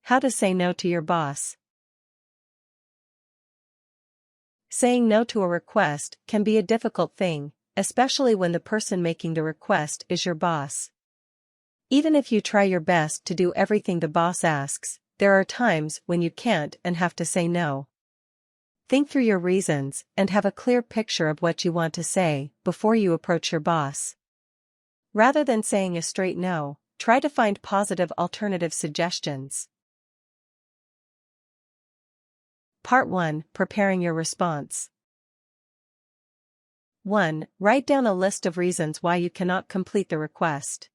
How to say no to your boss. Saying no to a request can be a difficult thing, especially when the person making the request is your boss. Even if you try your best to do everything the boss asks, there are times when you can't and have to say no. Think through your reasons and have a clear picture of what you want to say before you approach your boss. Rather than saying a straight no, try to find positive alternative suggestions. Part 1. Preparing your response. 1. Write down a list of reasons why you cannot complete the request.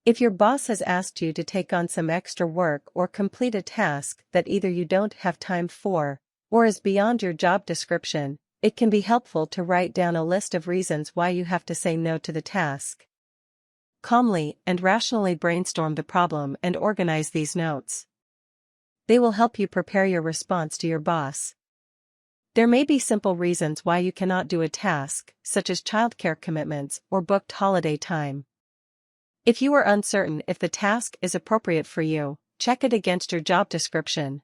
If your boss has asked you to take on some extra work or complete a task that either you don't have time for, or is beyond your job description, it can be helpful to write down a list of reasons why you have to say no to the task. Calmly and rationally brainstorm the problem and organize these notes. They will help you prepare your response to your boss. There may be simple reasons why you cannot do a task, such as childcare commitments or booked holiday time. If you are uncertain if the task is appropriate for you, check it against your job description.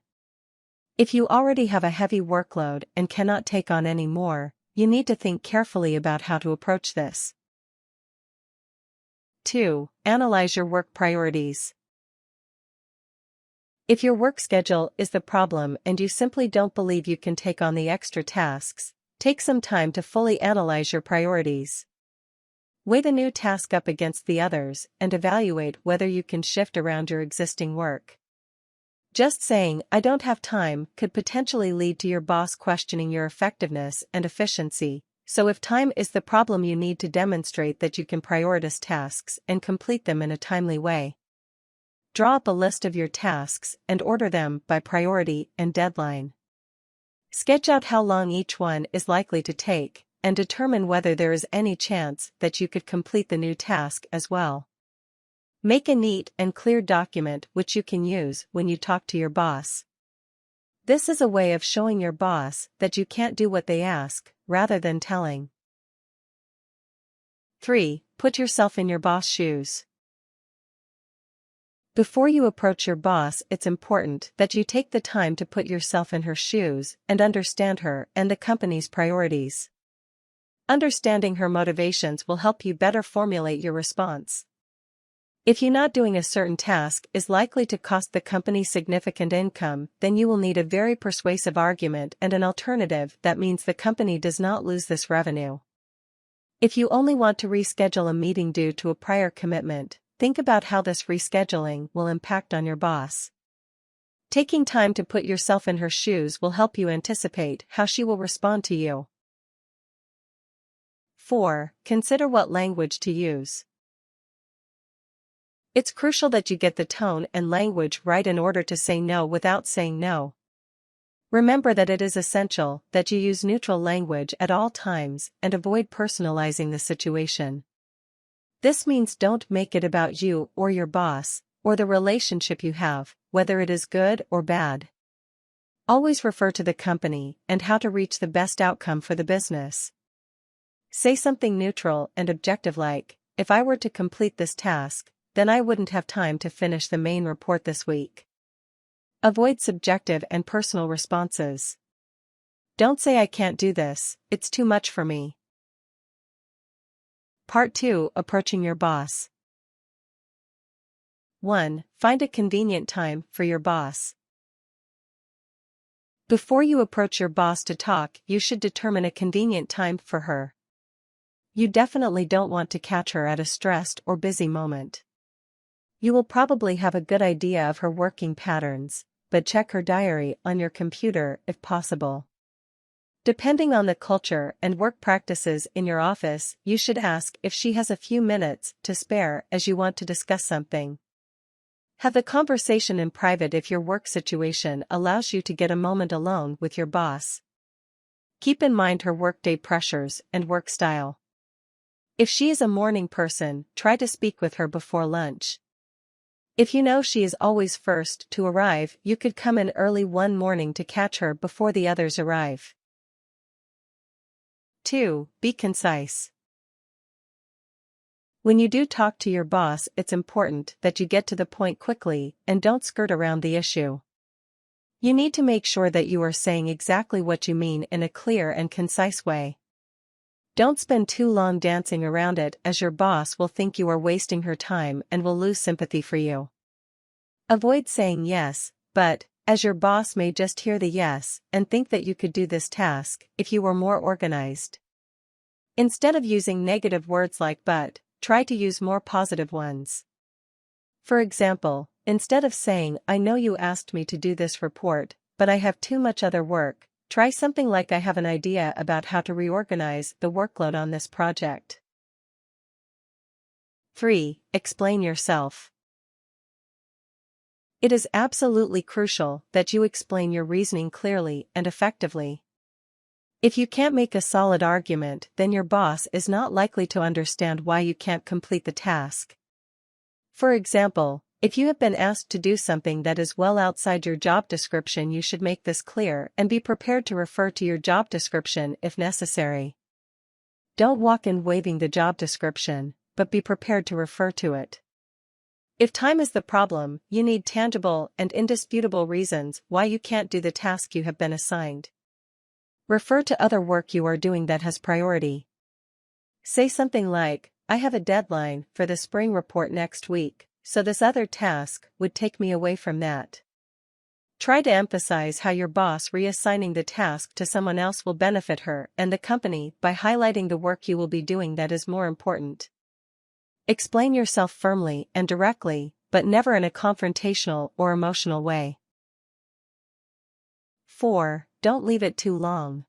If you already have a heavy workload and cannot take on any more, you need to think carefully about how to approach this. 2. Analyze your work priorities. If your work schedule is the problem and you simply don't believe you can take on the extra tasks, take some time to fully analyze your priorities. Weigh the new task up against the others and evaluate whether you can shift around your existing work. Just saying, "I don't have time," could potentially lead to your boss questioning your effectiveness and efficiency, so if time is the problem, you need to demonstrate that you can prioritize tasks and complete them in a timely way. Draw up a list of your tasks and order them by priority and deadline. Sketch out how long each one is likely to take, and determine whether there is any chance that you could complete the new task as well. Make a neat and clear document which you can use when you talk to your boss. This is a way of showing your boss that you can't do what they ask, rather than telling. 3. Put yourself in your boss' shoes. Before you approach your boss, it's important that you take the time to put yourself in her shoes and understand her and the company's priorities. Understanding her motivations will help you better formulate your response. If you not doing a certain task is likely to cost the company significant income, then you will need a very persuasive argument and an alternative that means the company does not lose this revenue. If you only want to reschedule a meeting due to a prior commitment, think about how this rescheduling will impact on your boss. Taking time to put yourself in her shoes will help you anticipate how she will respond to you. 4. Consider what language to use. It's crucial that you get the tone and language right in order to say no without saying no. Remember that it is essential that you use neutral language at all times and avoid personalizing the situation. This means don't make it about you or your boss, or the relationship you have, whether it is good or bad. Always refer to the company and how to reach the best outcome for the business. Say something neutral and objective like, "If I were to complete this task, then I wouldn't have time to finish the main report this week." Avoid subjective and personal responses. Don't say, "I can't do this, it's too much for me." Part 2. Approaching your boss. 1. Find a convenient time for your boss. Before you approach your boss to talk, you should determine a convenient time for her. You definitely don't want to catch her at a stressed or busy moment. You will probably have a good idea of her working patterns, but check her diary on your computer if possible. Depending on the culture and work practices in your office, you should ask if she has a few minutes to spare as you want to discuss something. Have the conversation in private if your work situation allows you to get a moment alone with your boss. Keep in mind her workday pressures and work style. If she is a morning person, try to speak with her before lunch. If you know she is always first to arrive, you could come in early one morning to catch her before the others arrive. 2. Be concise. When you do talk to your boss, it's important that you get to the point quickly and don't skirt around the issue. You need to make sure that you are saying exactly what you mean in a clear and concise way. Don't spend too long dancing around it, as your boss will think you are wasting her time and will lose sympathy for you. Avoid saying yes, but, as your boss may just hear the yes and think that you could do this task if you were more organized. Instead of using negative words like but, try to use more positive ones. For example, instead of saying, "I know you asked me to do this report, but I have too much other work," try something like, "I have an idea about how to reorganize the workload on this project." 3. Explain yourself. It is absolutely crucial that you explain your reasoning clearly and effectively. If you can't make a solid argument, then your boss is not likely to understand why you can't complete the task. For example, if you have been asked to do something that is well outside your job description, you should make this clear and be prepared to refer to your job description if necessary. Don't walk in waving the job description, but be prepared to refer to it. If time is the problem, you need tangible and indisputable reasons why you can't do the task you have been assigned. Refer to other work you are doing that has priority. Say something like, "I have a deadline for the spring report next week, so this other task would take me away from that." Try to emphasize how your boss reassigning the task to someone else will benefit her and the company by highlighting the work you will be doing that is more important. Explain yourself firmly and directly, but never in a confrontational or emotional way. 4. Don't leave it too long.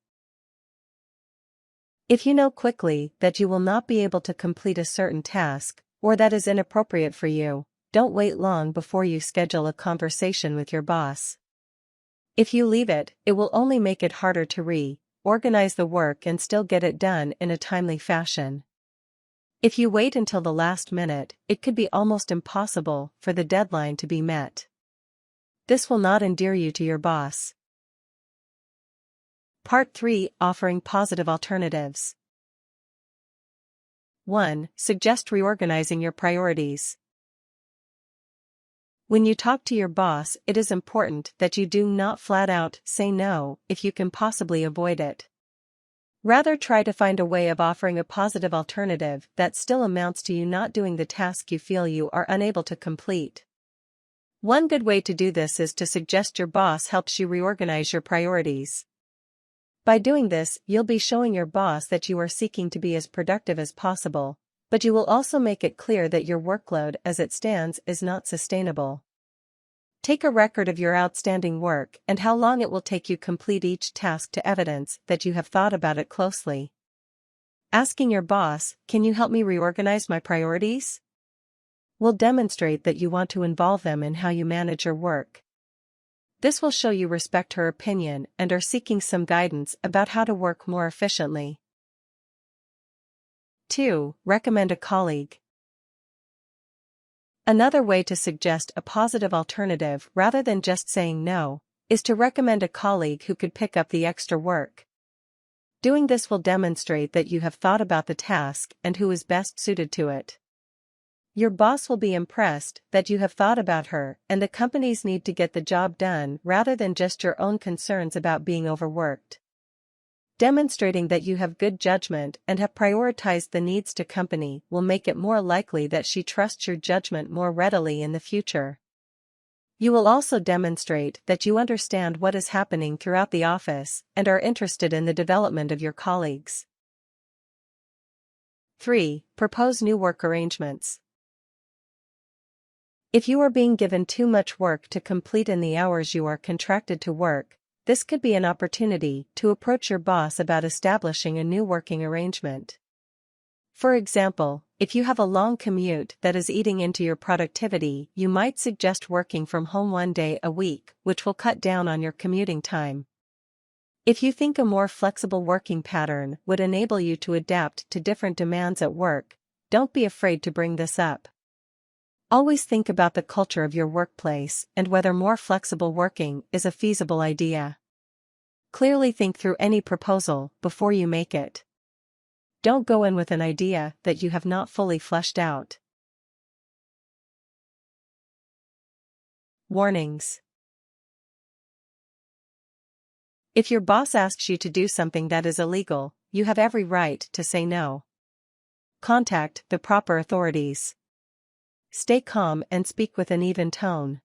If you know quickly that you will not be able to complete a certain task, or that is inappropriate for you, don't wait long before you schedule a conversation with your boss. If you leave it, it will only make it harder to reorganize the work and still get it done in a timely fashion. If you wait until the last minute, it could be almost impossible for the deadline to be met. This will not endear you to your boss. Part 3. Offering positive alternatives. 1. Suggest reorganizing your priorities. When you talk to your boss, it is important that you do not flat out say no if you can possibly avoid it. Rather, try to find a way of offering a positive alternative that still amounts to you not doing the task you feel you are unable to complete. One good way to do this is to suggest your boss helps you reorganize your priorities. By doing this, you'll be showing your boss that you are seeking to be as productive as possible, but you will also make it clear that your workload as it stands is not sustainable. Take a record of your outstanding work and how long it will take you complete each task to evidence that you have thought about it closely. Asking your boss, "Can you help me reorganize my priorities?" will demonstrate that you want to involve them in how you manage your work. This will show you respect her opinion and are seeking some guidance about how to work more efficiently. 2. Recommend a colleague. Another way to suggest a positive alternative rather than just saying no, is to recommend a colleague who could pick up the extra work. Doing this will demonstrate that you have thought about the task and who is best suited to it. Your boss will be impressed that you have thought about her and the company's need to get the job done rather than just your own concerns about being overworked. Demonstrating that you have good judgment and have prioritized the needs to company will make it more likely that she trusts your judgment more readily in the future. You will also demonstrate that you understand what is happening throughout the office and are interested in the development of your colleagues. 3. Propose new work arrangements. If you are being given too much work to complete in the hours you are contracted to work, this could be an opportunity to approach your boss about establishing a new working arrangement. For example, if you have a long commute that is eating into your productivity, you might suggest working from home one day a week, which will cut down on your commuting time. If you think a more flexible working pattern would enable you to adapt to different demands at work, don't be afraid to bring this up. Always think about the culture of your workplace and whether more flexible working is a feasible idea. Clearly think through any proposal before you make it. Don't go in with an idea that you have not fully fleshed out. Warnings. If your boss asks you to do something that is illegal, you have every right to say no. Contact the proper authorities. Stay calm and speak with an even tone.